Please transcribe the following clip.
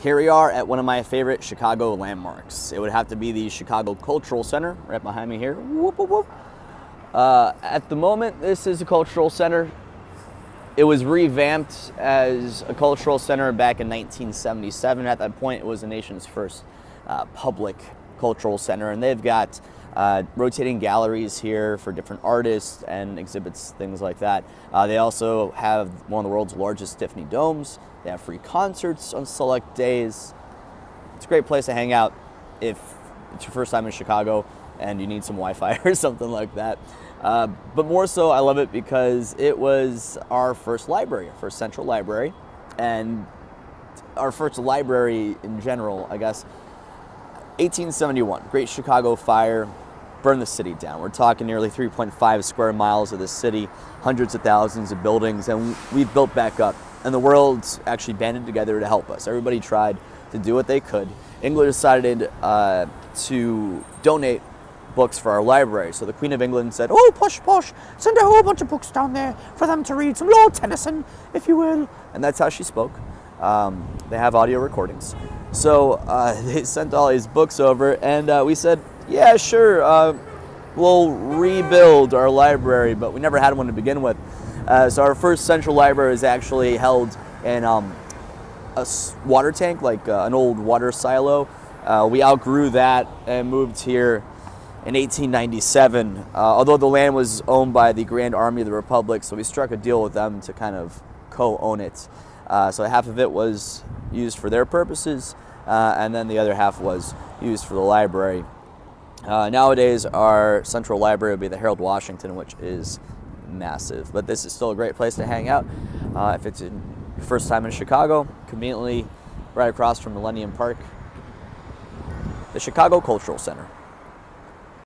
Here we are at one of my favorite Chicago landmarks. It would have to be the Chicago Cultural Center, right behind me here. Whoop, whoop, whoop. At the moment, this is a cultural center. It was revamped as a cultural center back in 1977. At that point, it was the nation's first public cultural center, and they've got rotating galleries here for different artists and exhibits, things like that. They also have one of the world's largest Tiffany domes. They have free concerts on select days. It's a great place to hang out if it's your first time in Chicago and you need some Wi-Fi or something like that. But more so, I love it because it was our first library, our first central library, and our first library in general, I guess. 1871, Great Chicago Fire burned the city down. We're talking nearly 3.5 square miles of the city, hundreds of thousands of buildings, and we've built back up. And the world actually banded together to help us. Everybody tried to do what they could. England decided to donate books for our library. So the Queen of England said, "Oh, posh, posh, send a whole bunch of books down there for them to read, some Lord Tennyson, if you will." And that's how she spoke. They have audio recordings. So they sent all these books over, and we said, yeah, sure, we'll rebuild our library, but we never had one to begin with. So our first central library is actually held in a water tank, like an old water silo. We outgrew that and moved here in 1897, although the land was owned by the Grand Army of the Republic, so we struck a deal with them to kind of co-own it. So half of it was used for their purposes, and then the other half was used for the library. Nowadays, our central library would be the Harold Washington, which is massive, but this is still a great place to hang out. If it's your first time in Chicago, conveniently right across from Millennium Park, the Chicago Cultural Center.